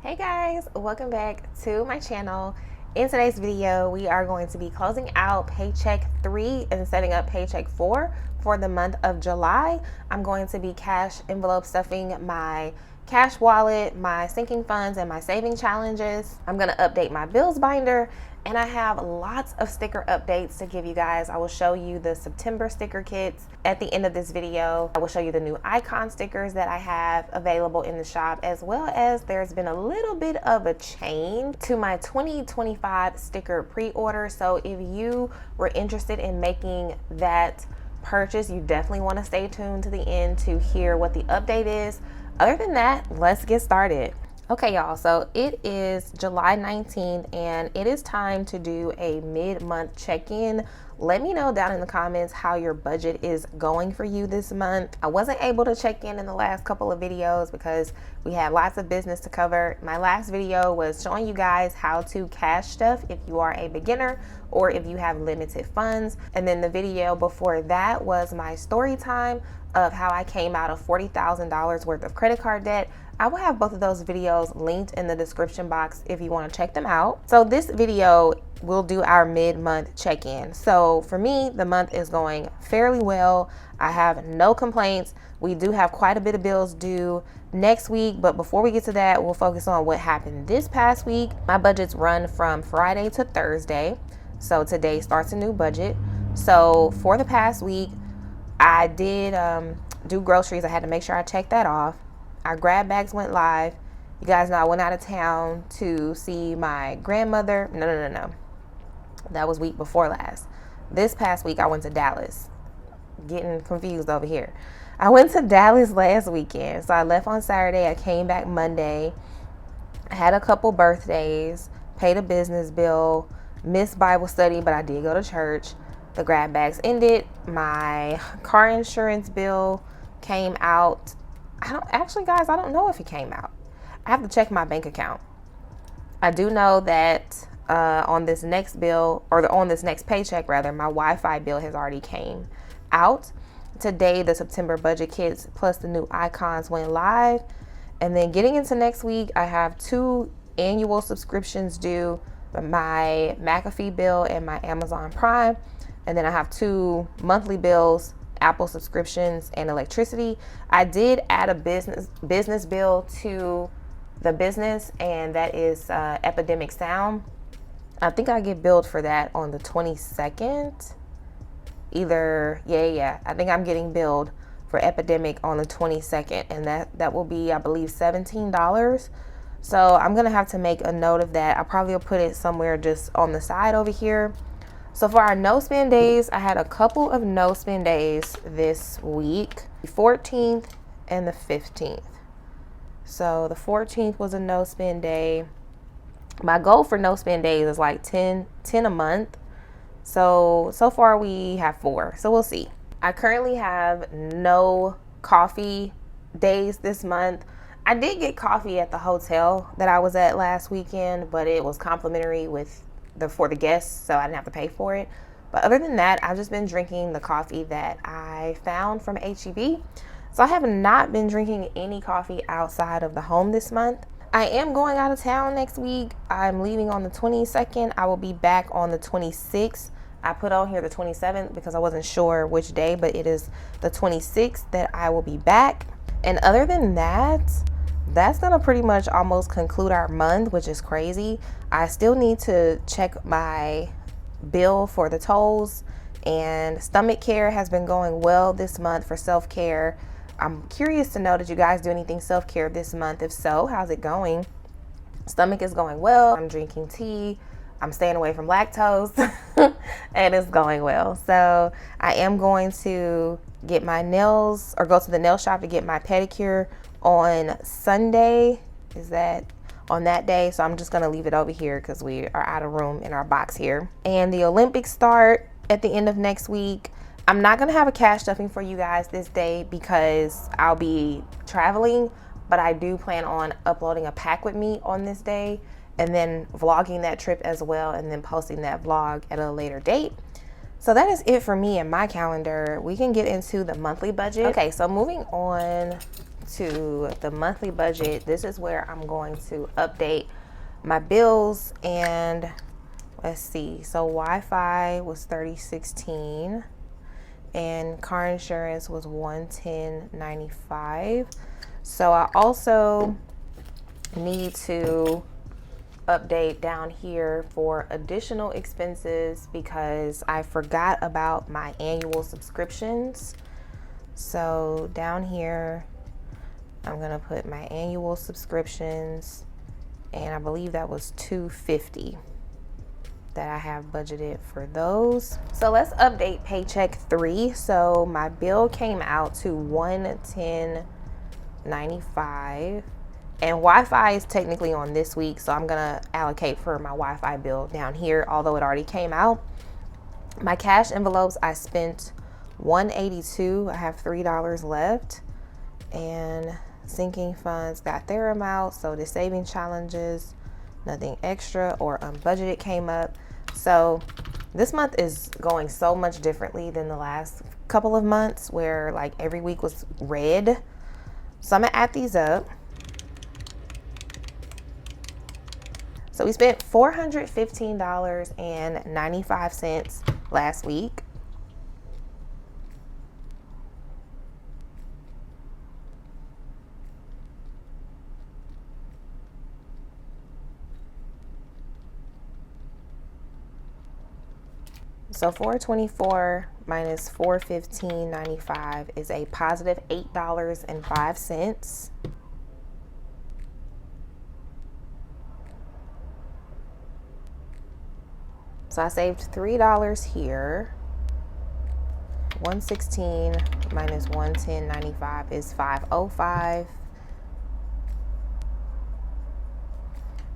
Hey guys, welcome back to my channel. In today's video, we are going to be closing out Paycheck 3 and setting up Paycheck 4 for the month of July. I'm going to be cash envelope stuffing my cash wallet, my sinking funds, and my saving challenges. I'm going to update my bills binder, and I have lots of sticker updates to give you guys. I will show you the September sticker kits at the end of this video. I will show you the new icon stickers that I have available in the shop, as well as there's been a little bit of a change to my 2025 sticker pre-order. So if you were interested in making that purchase, you definitely want to stay tuned to the end to hear what the update is. Other than that, let's get started. Okay, y'all, so it is July 19th and it is time to do a mid-month check-in. Let me know down in the comments how your budget is going for you this month. I wasn't able to check in the last couple of videos because we had lots of business to cover. My last video was showing you guys how to cash stuff if you are a beginner or if you have limited funds. And then the video before that was my story time of how I came out of $40,000 worth of credit card debt. I will have both of those videos linked in the description box if you want to check them out. So this video will do our mid-month check-in. So for me, the month is going fairly well. I have no complaints. We do have quite a bit of bills due next week, but before we get to that, we'll focus on what happened this past week. My budgets run from Friday to Thursday. So today starts a new budget. So for the past week, I did do groceries. I had to make sure I checked that off. Our grab bags went live. You guys know I went out of town to see my grandmother. No. That was week before last. This past week, I went to Dallas. Getting confused over here. I went to Dallas last weekend. So I left on Saturday. I came back Monday. I had a couple birthdays. Paid a business bill. Missed Bible study, but I did go to church. The grab bags ended. My car insurance bill came out. Guys, I don't know if it came out. I have to check my bank account. I do know that on this next bill, or on this next paycheck rather, my Wi-Fi bill has already came out. Today, the September budget kits plus the new icons went live. And then getting into next week, I have 2 annual subscriptions due, my McAfee bill and my Amazon Prime. And then I have 2 monthly bills, Apple subscriptions and electricity. I did add a business bill to the business, and that is Epidemic Sound. I think I get billed for that on the 22nd. I think I'm getting billed for Epidemic on the 22nd, and that will be, I believe, $17. So I'm gonna have to make a note of that. I probably will put it somewhere just on the side over here. So for our no spend days, I had a couple of no spend days this week, the 14th and the 15th. So the 14th was a no spend day. My goal for no spend days is like 10 a month. So far we have 4, so we'll see. I currently have no coffee days this month. I did get coffee at the hotel that I was at last weekend, but it was complimentary for the guests, so I didn't have to pay for it. But other than that, I've just been drinking the coffee that I found from HEB. So I have not been drinking any coffee outside of the home this month. I am going out of town next week. I'm leaving on the 22nd. I will be back on the 26th. I put on here the 27th because I wasn't sure which day, but it is the 26th that I will be back. And other than that, that's gonna pretty much almost conclude our month, which is crazy. I still need to check my bill for the tolls, and stomach care has been going well this month for self-care. I'm curious to know, did you guys do anything self-care this month? If so, how's it going? Stomach is going well. I'm drinking tea. I'm staying away from lactose and it's going well. So I am going to get my nails, or go to the nail shop to get my pedicure on Sunday. Is that on that day? So I'm just gonna leave it over here because we are out of room in our box here. And the Olympics start at the end of next week. I'm not gonna have a cash stuffing for you guys this day because I'll be traveling, but I do plan on uploading a pack with me on this day and then vlogging that trip as well, and then posting that vlog at a later date. So that is it for me and my calendar. We can get into the monthly budget. Okay, so moving on to the monthly budget. This is where I'm going to update my bills. And let's see, so Wi-Fi was $30.16 and car insurance was $110.95. So I also need to update down here for additional expenses because I forgot about my annual subscriptions. So down here I'm gonna put my annual subscriptions, and I believe that was $250 that I have budgeted for those. So let's update Paycheck 3. So my bill came out to $110.95. And Wi-Fi is technically on this week, so I'm gonna allocate for my Wi-Fi bill down here, although it already came out. My cash envelopes, I spent $182. I have $3 left. And sinking funds got their amount. So the saving challenges, nothing extra or unbudgeted came up. So this month is going so much differently than the last couple of months where like every week was red. So I'm gonna add these up. So we spent $415.95 last week. So 424 minus 415.95 is a positive $8.05. So I saved $3 here. 116 minus 110.95 is 505.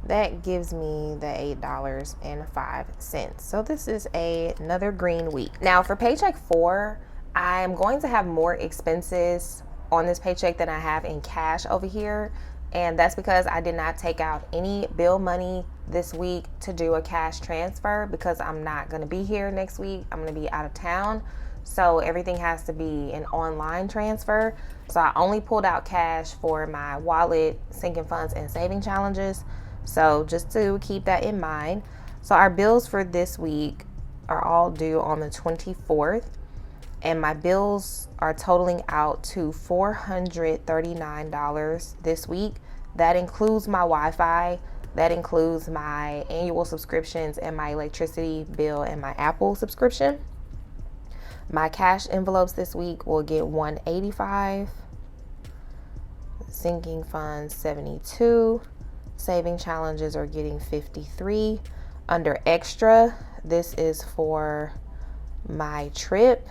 That gives me the $8.05. So this is another green week. Now for Paycheck 4, I'm going to have more expenses on this paycheck than I have in cash over here. And that's because I did not take out any bill money this week to do a cash transfer because I'm not going to be here next week. I'm going to be out of town. So everything has to be an online transfer. So I only pulled out cash for my wallet, sinking funds, and saving challenges. So just to keep that in mind. So our bills for this week are all due on the 24th. And my bills are totaling out to $439 this week. That includes my Wi-Fi. That includes my annual subscriptions and my electricity bill and my Apple subscription. My cash envelopes this week will get $185. Sinking funds, $72. Saving challenges are getting $53. Under extra, this is for my trip.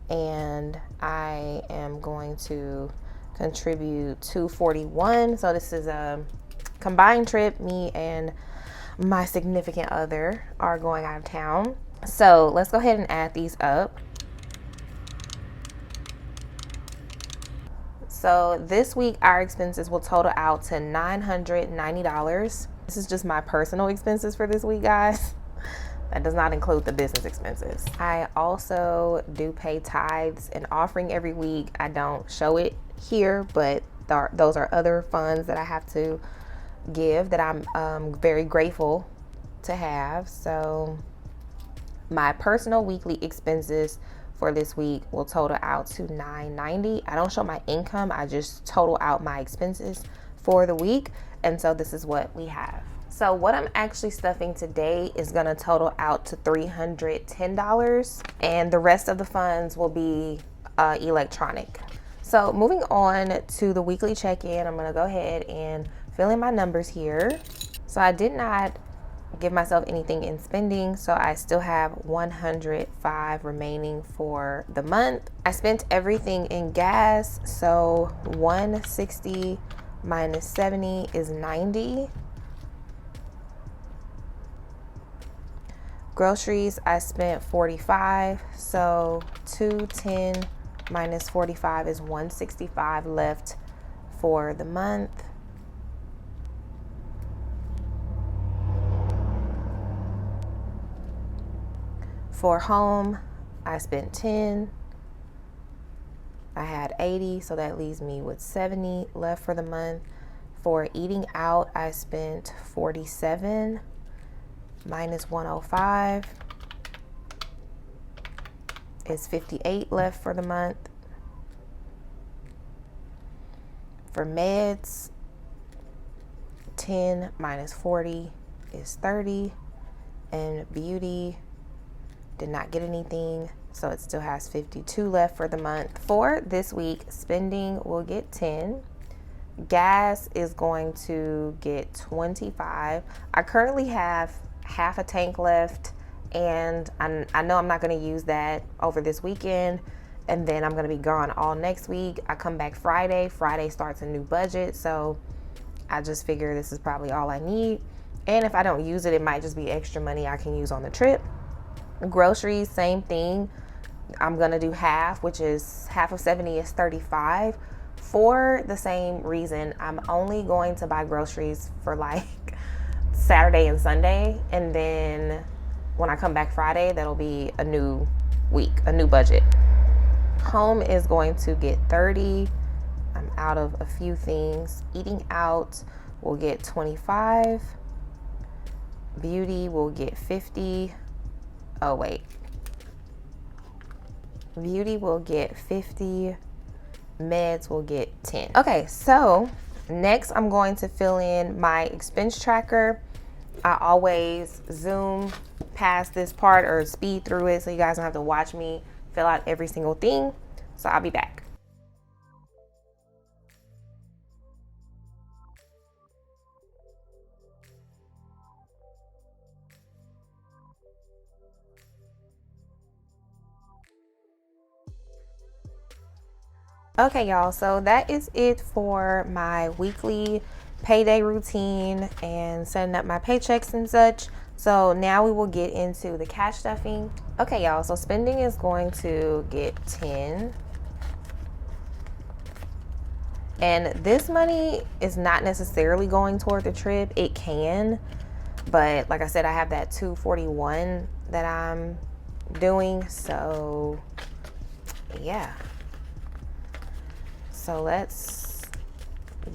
And I am going to contribute $241. So this is a combined trip. Me and my significant other are going out of town. So let's go ahead and add these up. So this week our expenses will total out to $990. This is just my personal expenses for this week, guys. That does not include the business expenses. I also do pay tithes and offering every week. I don't show it here, but those are other funds that I have to give that I'm very grateful to have. So my personal weekly expenses for this week will total out to $990. I don't show my income. I just total out my expenses for the week. And so this is what we have. So what I'm actually stuffing today is gonna total out to $310, and the rest of the funds will be electronic. So moving on to the weekly check-in, I'm gonna go ahead and fill in my numbers here. So I did not give myself anything in spending, so I still have $105 remaining for the month. I spent everything in gas, so 160 minus 70 is 90. Groceries, I spent 45, so 210 minus 45 is 165 left for the month. For home, I spent 10. I had 80, so that leaves me with 70 left for the month. For eating out, I spent 47 minus 105 is 58 left for the month. For meds, 10 minus 40 is 30. And beauty, did not get anything, so it still has 52 left for the month. For this week, spending will get 10. Gas is going to get 25. I currently have half a tank left, and I know I'm not going to use that over this weekend, and then I'm going to be gone all next week. I come back Friday. Friday starts a new budget, so I just figure this is probably all I need. And if I don't use it, it might just be extra money I can use on the trip. Groceries, same thing. I'm going to do half, which is half of 70 is 35. For the same reason, I'm only going to buy groceries for like Saturday and Sunday. And then when I come back Friday, that'll be a new week, a new budget. Home is going to get 30. I'm out of a few things. Eating out will get 25. Beauty will get 50. Oh, wait. Beauty will get 50. Meds will get 10. Okay, so next I'm going to fill in my expense tracker. I always zoom past this part or speed through it so you guys don't have to watch me fill out every single thing. So I'll be back. Okay, y'all, so that is it for my weekly payday routine and setting up my paychecks and such. So now we will get into the cash stuffing. Okay, y'all, so spending is going to get 10. And this money is not necessarily going toward the trip. It can, but like I said, I have that 241 that I'm doing, so yeah. So let's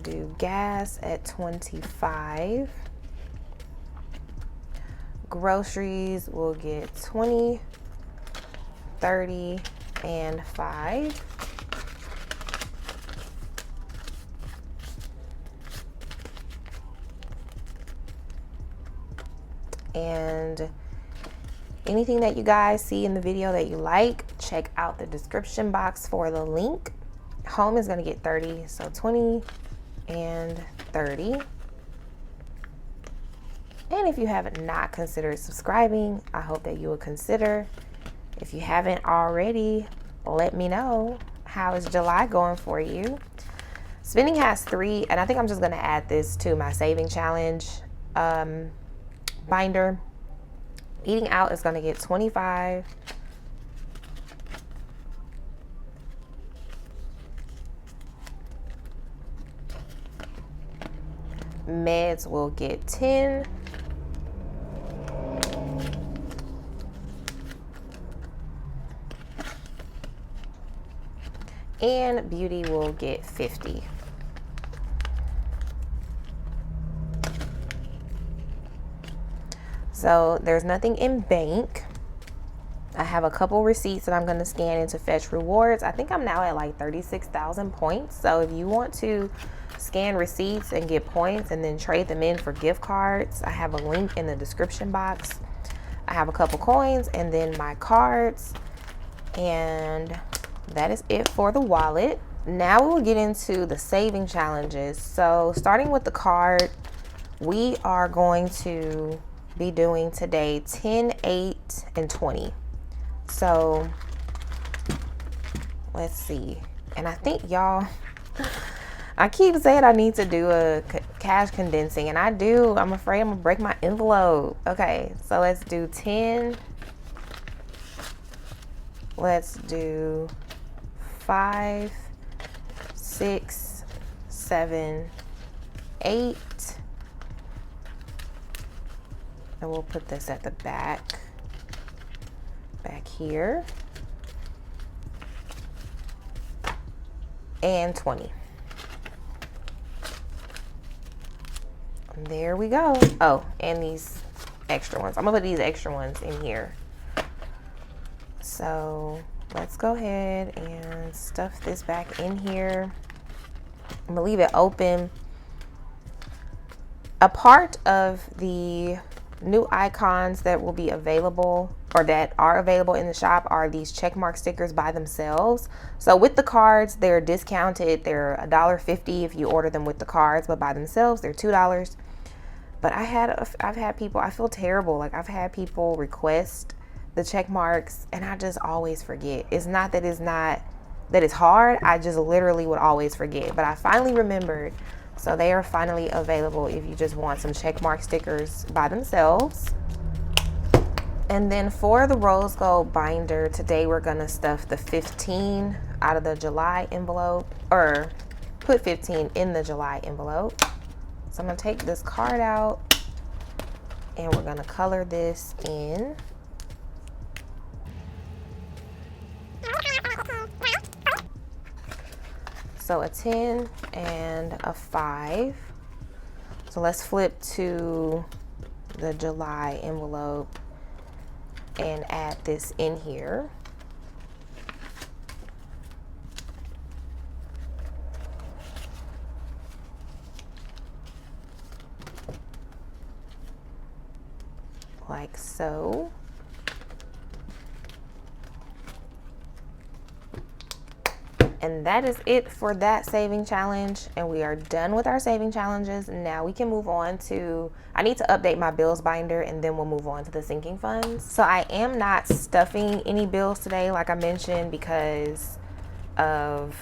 do gas at 25. Groceries will get 20, 30, and 5. And anything that you guys see in the video that you like, check out the description box for the link. Home is going to get 30, so 20 and 30. And if you have not considered subscribing, I hope that you will consider. If you haven't already, let me know. How is July going for you? Spending has 3, and I think I'm just going to add this to my saving challenge binder. Eating out is going to get 25. Meds will get 10. And beauty will get 50. So there's nothing in bank. I have a couple receipts that I'm going to scan into Fetch Rewards. I think I'm now at like 36,000 points. So if you want to scan receipts and get points and then trade them in for gift cards, I have a link in the description box. I have a couple coins and then my cards, and that is it for the wallet. Now we will get into the saving challenges. So starting with the card, we are going to be doing today 10, 8, and 20. So let's see. And I think y'all, I keep saying I need to do a cash condensing, and I do. I'm afraid I'm gonna break my envelope. Okay, so let's do 10. Let's do 5, 6, 7, 8. And we'll put this at the back here. and 20. There we go. Oh, and these extra ones. I'm gonna put these extra ones in here. So let's go ahead and stuff this back in here. I'm gonna leave it open. A part of the new icons that will be available, or that are available in the shop, are these checkmark stickers by themselves. So with the cards, they're discounted. They're $1.50 if you order them with the cards, but by themselves, they're $2. But I've had people, I feel terrible. Like, I've had people request the check marks and I just always forget. It's not that it's hard. I just literally would always forget. But I finally remembered. So they are finally available if you just want some check mark stickers by themselves. And then for the rose gold binder, today we're gonna stuff the 15 out of the July envelope, or put 15 in the July envelope. So I'm gonna take this card out and we're gonna color this in. So a 10 and a 5. So let's flip to the July envelope and add this in here. Like so. And that is it for that saving challenge. And we are done with our saving challenges. Now we can move on to, I need to update my bills binder and then we'll move on to the sinking funds. So I am not stuffing any bills today, like I mentioned, because of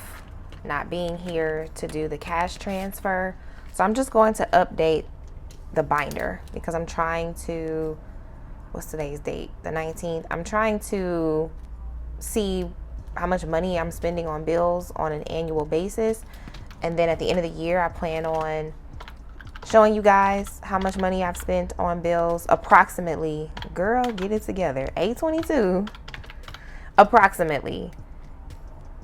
not being here to do the cash transfer. So I'm just going to update the binder because I'm trying to, what's today's date? The 19th. I'm trying to see how much money I'm spending on bills on an annual basis. And then at the end of the year, I plan on showing you guys how much money I've spent on bills approximately. Girl, get it together. 822 approximately.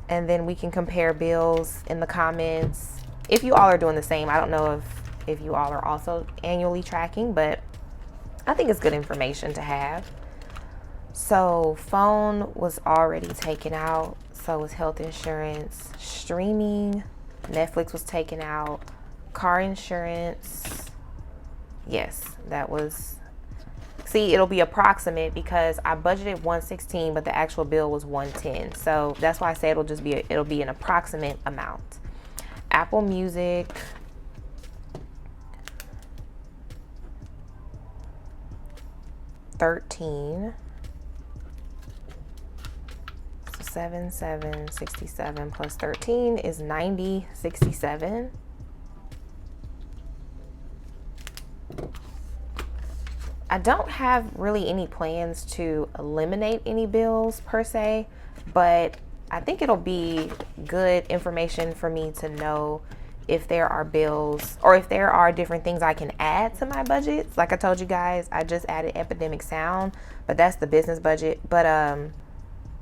And then we can compare bills in the comments. If you all are doing the same, I don't know if you all are also annually tracking, but I think it's good information to have. So phone was already taken out. So was health insurance. Streaming, Netflix was taken out. Car insurance. Yes, that was. See, it'll be approximate because I budgeted $116, but the actual bill was $110. So that's why I say it'll be an approximate amount. Apple Music. $13. 767 plus 13 is 9067. I don't have really any plans to eliminate any bills per se, but I think it'll be good information for me to know if there are bills or if there are different things I can add to my budgets. Like I told you guys, I just added Epidemic Sound, but that's the business budget. But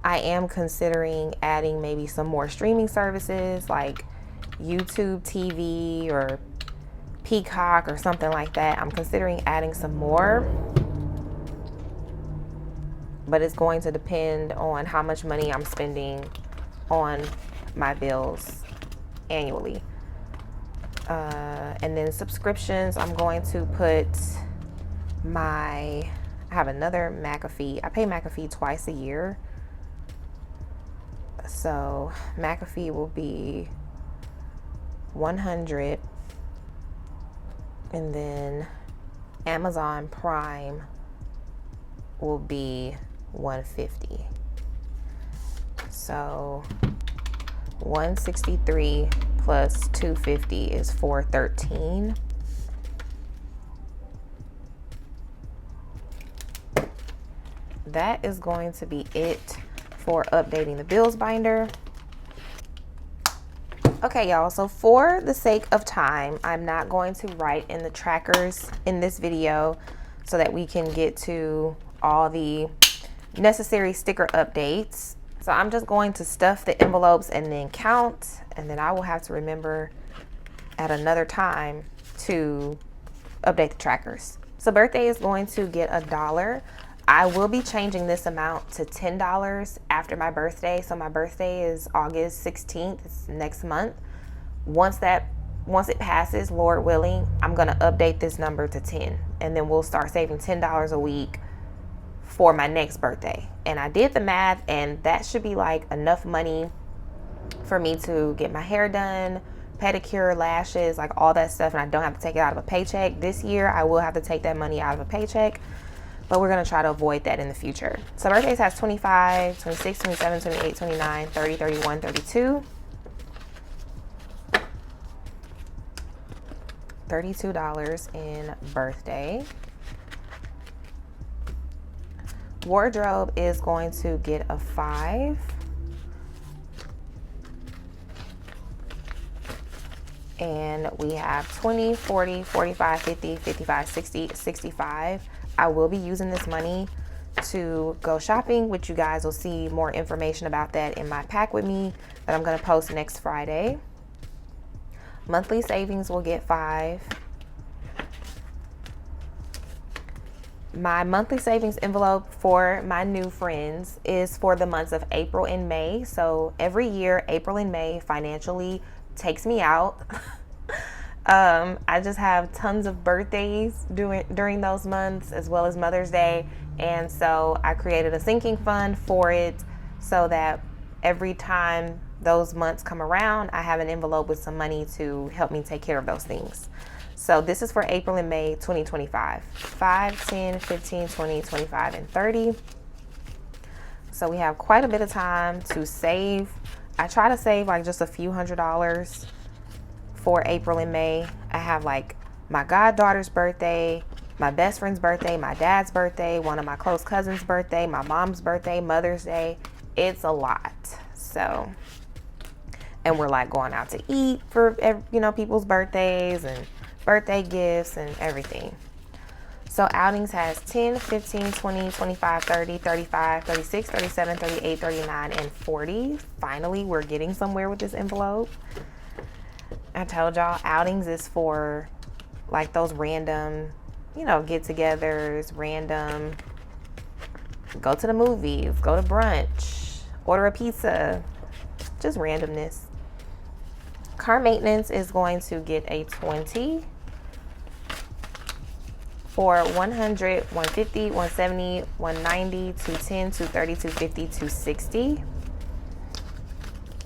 I am considering adding maybe some more streaming services like YouTube TV or Peacock or something like that. I'm considering adding some more, but it's going to depend on how much money I'm spending on my bills annually. And then subscriptions, I'm going to put I have another McAfee. I pay McAfee twice a year. So McAfee will be $100, and then Amazon Prime will be $150. So $163 plus $250 is $413. That is going to be it for updating the bills binder. Okay, y'all, so for the sake of time, I'm not going to write in the trackers in this video so that we can get to all the necessary sticker updates. So I'm just going to stuff the envelopes and then count, and then I will have to remember at another time to update the trackers. So birthday is going to get $1. I will be changing this amount to $10 after my birthday. So my birthday is August 16th. It's next month. Once it passes, Lord willing, I'm going to update this number to 10, and then we'll start saving $10 a week for my next birthday. And I did the math, and that should be like enough money for me to get my hair done, pedicure, lashes, like all that stuff, and I don't have to take it out of a paycheck. This year I will have to take that money out of a paycheck, but we're going to try to avoid that in the future. So birthdays has 25, 26, 27, 28, 29, 30, 31, 32. $32 in birthday. Wardrobe is going to get a 5. And we have 20, 40, 45, 50, 55, 60, 65. I will be using this money to go shopping, which you guys will see more information about that in my pack with me that I'm going to post next Friday. Monthly savings will get 5. My monthly savings envelope for my new friends is for the months of April and May. So every year, April and May financially takes me out. I just have tons of birthdays during those months, as well as Mother's Day. And so I created a sinking fund for it so that every time those months come around, I have an envelope with some money to help me take care of those things. So this is for April and May 2025. 5, 10, 15, 20, 25, and 30. So we have quite a bit of time to save. I try to save like just a few $100s for April and May. I have like my goddaughter's birthday, my best friend's birthday, my dad's birthday, one of my close cousins' birthday, my mom's birthday, Mother's Day. It's a lot. So, and we're like going out to eat for, you know, people's birthdays and birthday gifts and everything. So outings has 10, 15, 20, 25, 30, 35, 36, 37, 38, 39, and 40. Finally, we're getting somewhere with this envelope. I told y'all outings is for like those random, you know, get-togethers, random, go to the movies, go to brunch, order a pizza, just randomness. Car maintenance is going to get a 20 for 100, 150, 170, 190, 210, 230, 250, 260.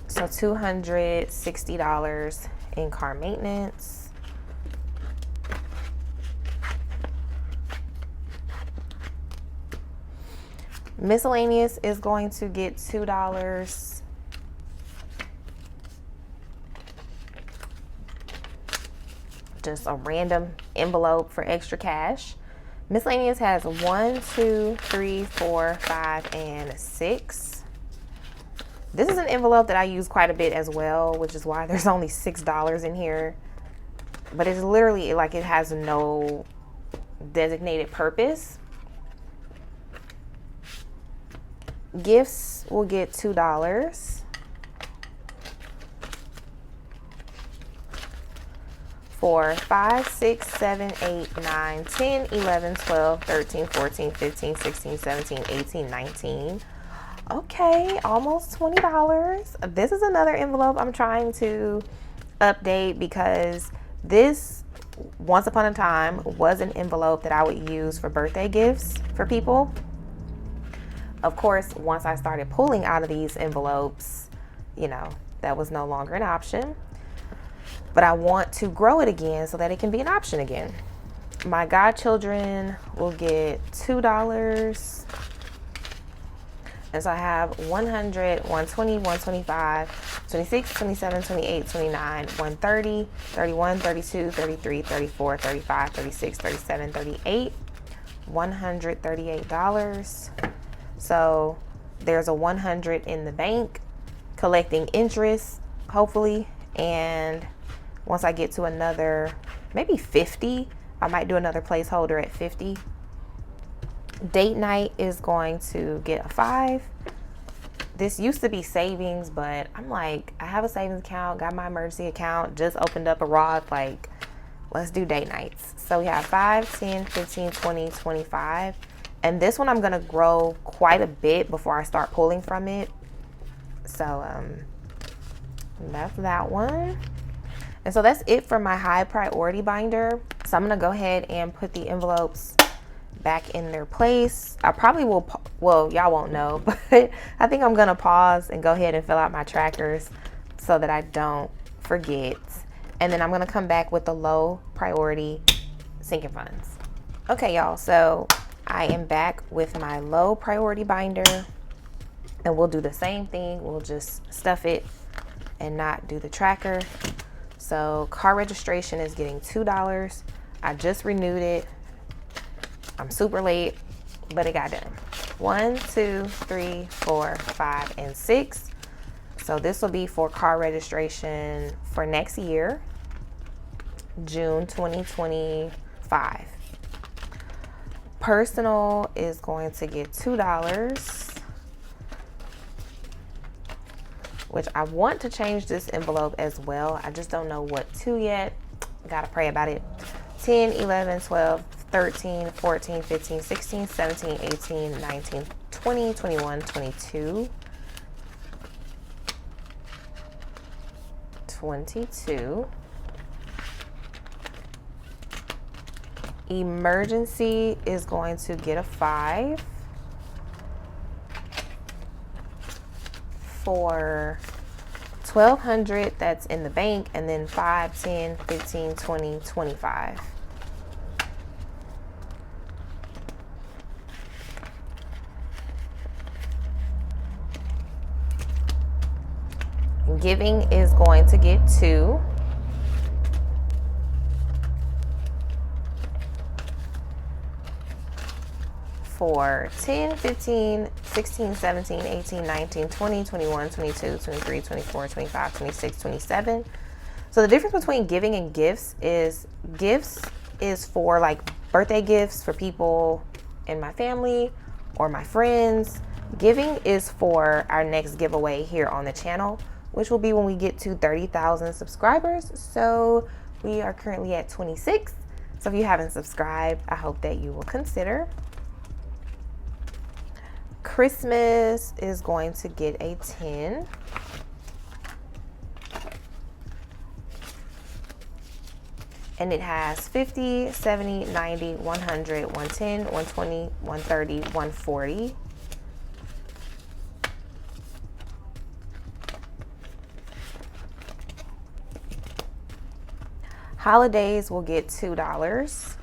So $260 in car maintenance. Miscellaneous is going to get $2. Just a random envelope for extra cash. Miscellaneous has 1, 2, 3, 4, 5, and 6. This is an envelope that I use quite a bit as well, which is why there's only $6 in here. But it's literally like it has no designated purpose. Gifts will get $2. For 5, 6, 7, 8, 9, 10, 11, 12, 13, 14, 15, 16, 17, 18, 19. Okay, almost $20. This is another envelope I'm trying to update because this, once upon a time, was an envelope that I would use for birthday gifts for people. Of course, once I started pulling out of these envelopes, you know, that was no longer an option. But I want to grow it again so that it can be an option again. My godchildren will get $2. And so I have 100, 120, 125, 26, 27, 28, 29, 130, 31, 32, 33, 34, 35, 36, 37, 38, $138. So there's a 100 in the bank collecting interest, hopefully. And once I get to another, maybe 50, I might do another placeholder at 50. Date night is going to get a 5. This used to be savings, but I'm like, I have a savings account, got my emergency account, just opened up a Roth, like, let's do date nights. So we have 5, 10, 15, 20, 25. And this one I'm gonna grow quite a bit before I start pulling from it. So that's that one. And so that's it for my high priority binder. So I'm gonna go ahead and put the envelopes back in their place. I probably will, well, y'all won't know, but I think I'm gonna pause and go ahead and fill out my trackers so that I don't forget. And then I'm gonna come back with the low priority sinking funds. Okay, y'all, so I am back with my low priority binder, and we'll do the same thing. We'll just stuff it and not do the tracker. So car registration is getting $2. I just renewed it. I'm super late, but it got done. 1, 2, 3, 4, 5, and 6. So this will be for car registration for next year, June 2025. Personal is going to get $2, which I want to change this envelope as well. I just don't know what to yet. Gotta pray about it. 10, 11, 12, 13, 14, 15, 16, 17, 18, 19, 20, 21, 22, 22. Emergency is going to get a 5. For $1,200 that's in the bank, and then 5, 10, 15, 20, 25. Giving is going to get 2. For 10, 15, 16, 17, 18, 19, 20, 21, 22, 23, 24, 25, 26, 27. So the difference between giving and gifts is for like birthday gifts for people in my family or my friends. Giving is for our next giveaway here on the channel, which will be when we get to 30,000 subscribers. So we are currently at 26. So if you haven't subscribed, I hope that you will consider. Christmas is going to get a 10. And it has 50, 70, 90, 100, 110, 120, 130, 140. Holidays will get $2.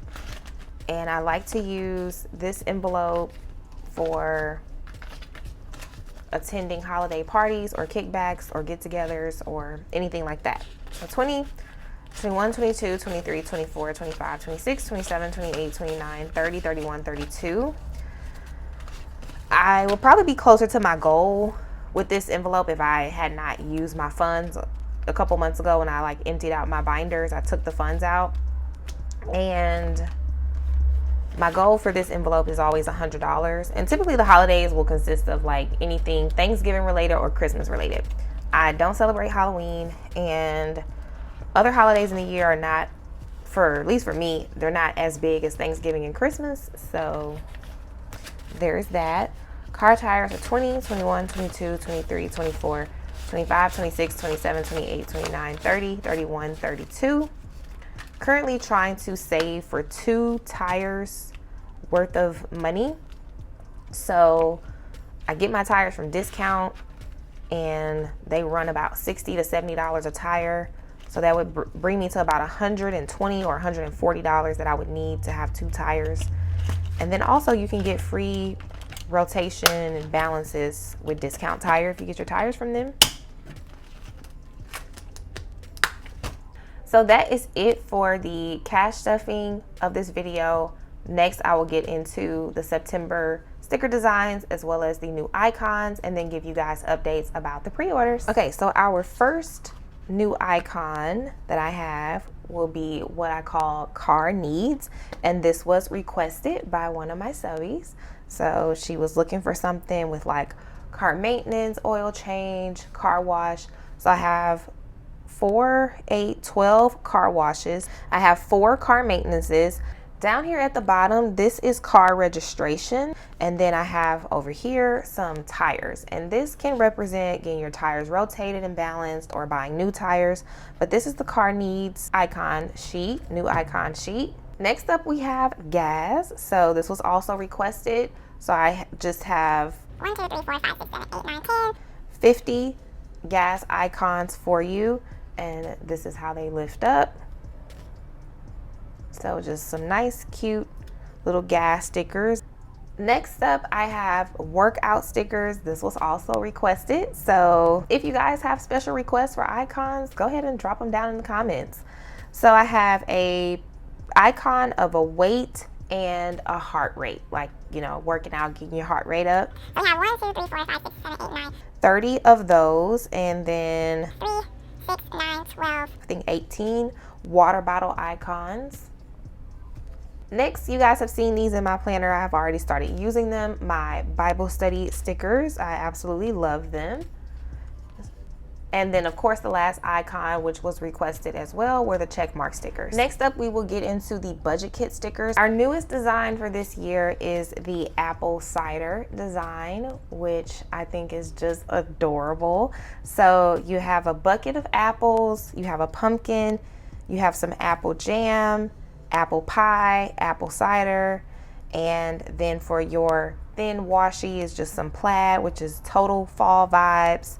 And I like to use this envelope for attending holiday parties or kickbacks or get-togethers or anything like that. So 20, 21, 22, 23, 24, 25, 26, 27, 28, 29, 30, 31, 32. I will probably be closer to my goal with this envelope if I had not used my funds a couple months ago when I like emptied out my binders. I took the funds out, and my goal for this envelope is always $100. And typically the holidays will consist of like anything Thanksgiving related or Christmas related. I don't celebrate Halloween, and other holidays in the year are not, at least for me, they're not as big as Thanksgiving and Christmas. So there's that. Car tires are 20, 21, 22, 23, 24, 25, 26, 27, 28, 29, 30, 31, 32. Currently trying to save for 2 tires worth of money. So I get my tires from discount, and they run about $60 to $70 a tire. So that would bring me to about $120 or $140 that I would need to have 2 tires. And then also you can get free rotation and balances with Discount Tire if you get your tires from them. So that is it for the cash stuffing of this video. Next, I will get into the September sticker designs as well as the new icons, and then give you guys updates about the pre-orders. Okay, so our first new icon that I have will be what I call car needs, and this was requested by one of my subbies. So she was looking for something with like car maintenance, oil change, car wash. So I have 4, 8, 12 car washes. I have 4 car maintenances. Down here at the bottom, this is car registration. And then I have over here some tires. And this can represent getting your tires rotated and balanced or buying new tires. But this is the car needs icon sheet, new icon sheet. Next up, we have gas. So this was also requested. So I just have 1, 2, 3, 4, 5, 6, 7, 8, 9, 10. 50 gas icons for you. And this is how they lift up. So just some nice, cute little gas stickers. Next up, I have workout stickers. This was also requested. So if you guys have special requests for icons, go ahead and drop them down in the comments. So I have a icon of a weight and a heart rate, like, you know, working out, getting your heart rate up. We have 1, 2, 3, 4, 5, 6, 7, 8, 9. 30 of those, and then 3, 6, 9, 12. I think 18 water bottle icons. Next, you guys have seen these in my planner. I've already started using them. My Bible study stickers, I absolutely love them. And then of course the last icon, which was requested as well, were the check mark stickers. Next up, we will get into the budget kit stickers. Our newest design for this year is the apple cider design, which I think is just adorable. So you have a bucket of apples, you have a pumpkin, you have some apple jam, apple pie, apple cider, and then for your thin washi is just some plaid, which is total fall vibes.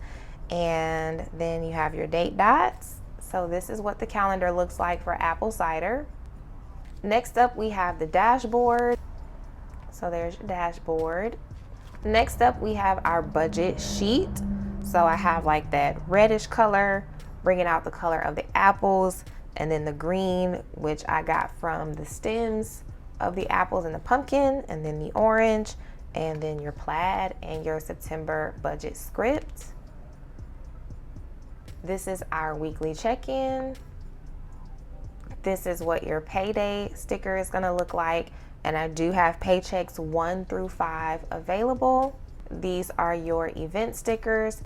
And then you have your date dots. So this is what the calendar looks like for apple cider. Next up, we have the dashboard. So there's your dashboard. Next up, we have our budget sheet. So I have like that reddish color, bringing out the color of the apples, and then the green, which I got from the stems of the apples and the pumpkin, and then the orange, and then your plaid and your September budget script. This is our weekly check-in. This is what your payday sticker is gonna look like. And I do have paychecks 1 through 5 available. These are your event stickers,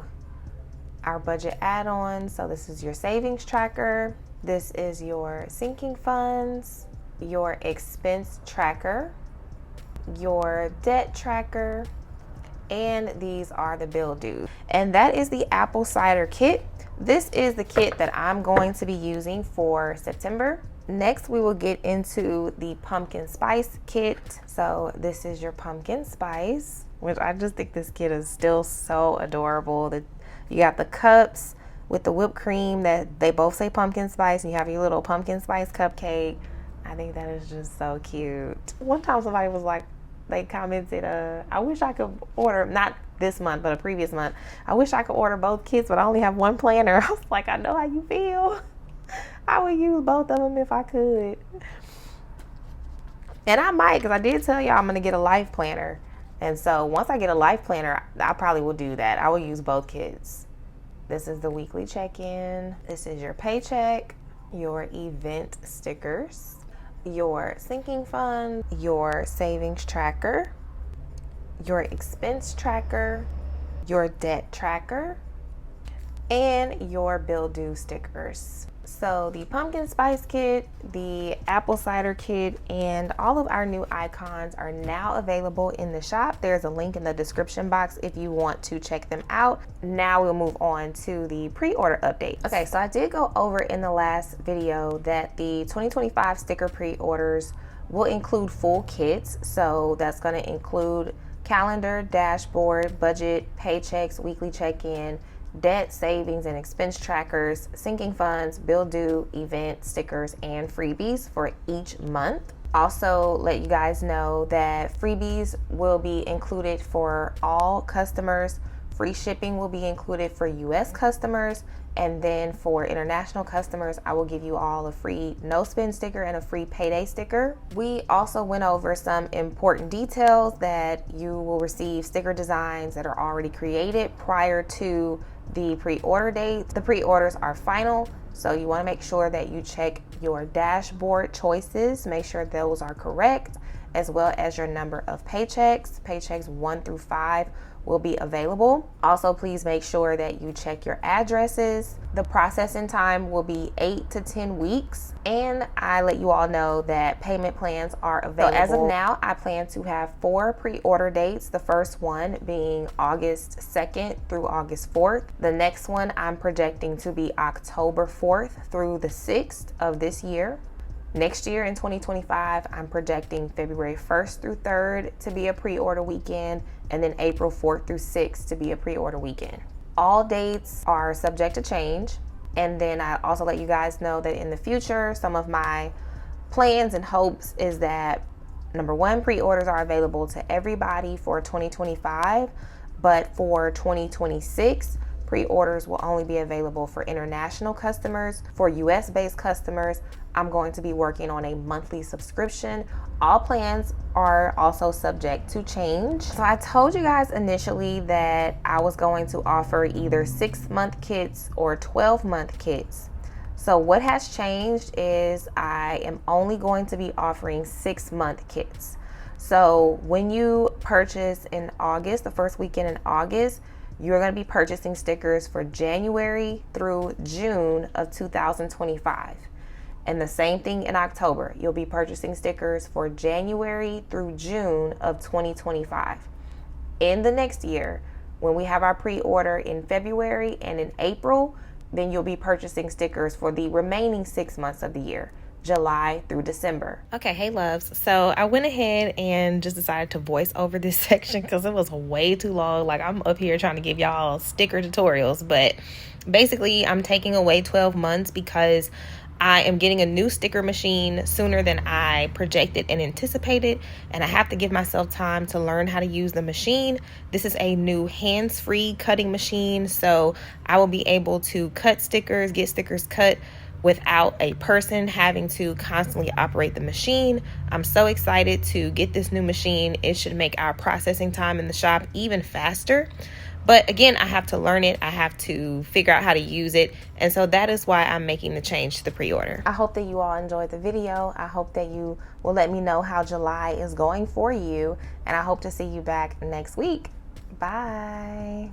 our budget add-ons. So this is your savings tracker. This is your sinking funds, your expense tracker, your debt tracker, and these are the bill due. And that is the apple cider kit. This is the kit that I'm going to be using for September. Next, we will get into the pumpkin spice kit. So this is your pumpkin spice, which I just think this kit is still so adorable. You got the cups with the whipped cream that they both say pumpkin spice, and you have your little pumpkin spice cupcake. I think that is just so cute. One time somebody was like, they commented, I wish I could order, not this month, but a previous month, I wish I could order both kits, but I only have one planner. I was like, I know how you feel. I would use both of them if I could. And I might, because I did tell y'all I'm going to get a life planner. And so once I get a life planner, I probably will do that. I will use both kits. This is the weekly check-in. This is your paycheck, your event stickers, your sinking fund, your savings tracker, your expense tracker, your debt tracker, and your bill due stickers. So the pumpkin spice kit, the apple cider kit, and all of our new icons are now available in the shop. There's a link in the description box if you want to check them out. Now we'll move on to the pre-order update. Okay, so I did go over in the last video that the 2025 sticker pre-orders will include full kits. So that's going to include calendar, dashboard, budget, paychecks, weekly check-in, debt, savings, and expense trackers, sinking funds, bill due, event stickers, and freebies for each month. Also let you guys know that freebies will be included for all customers. Free shipping will be included for US customers, and then for international customers, I will give you all a free no spend sticker and a free payday sticker. We also went over some important details that you will receive sticker designs that are already created prior to the pre-order date. The pre-orders are final, so you want to make sure that you check your dashboard choices, make sure those are correct, as well as your number of paychecks. Paychecks 1 through 5 will be available. Also, please make sure that you check your addresses. The processing time will be 8 to 10 weeks. And I let you all know that payment plans are available. So as of now, I plan to have 4 pre-order dates. The first one being August 2nd through August 4th. The next one I'm projecting to be October 4th through the 6th of this year. Next year in 2025, I'm projecting February 1st through 3rd to be a pre-order weekend, and then April 4th through 6th to be a pre-order weekend. All dates are subject to change. And then I also let you guys know that in the future, some of my plans and hopes is that, number one, pre-orders are available to everybody for 2025, but for 2026, pre-orders will only be available for international customers. For US-based customers, I'm going to be working on a monthly subscription. All plans are also subject to change. So I told you guys initially that I was going to offer either 6-month kits or 12-month kits. So what has changed is I am only going to be offering 6-month kits. So when you purchase in August, the first weekend in August, you're going to be purchasing stickers for January through June of 2025. And the same thing in October. You'll be purchasing stickers for January through June of 2025. In the next year, when we have our pre-order in February and in April, then you'll be purchasing stickers for the remaining 6 months of the year, July through December. Okay, hey loves. So I went ahead and just decided to voice over this section because it was way too long. Like, I'm up here trying to give y'all sticker tutorials, but basically I'm taking away 12 months because I am getting a new sticker machine sooner than I projected and anticipated, and I have to give myself time to learn how to use the machine. This is a new hands-free cutting machine, so I will be able to cut stickers, get stickers cut without a person having to constantly operate the machine. I'm so excited to get this new machine. It should make our processing time in the shop even faster. But again, I have to learn it. I have to figure out how to use it. And so that is why I'm making the change to the pre-order. I hope that you all enjoyed the video. I hope that you will let me know how July is going for you. And I hope to see you back next week. Bye.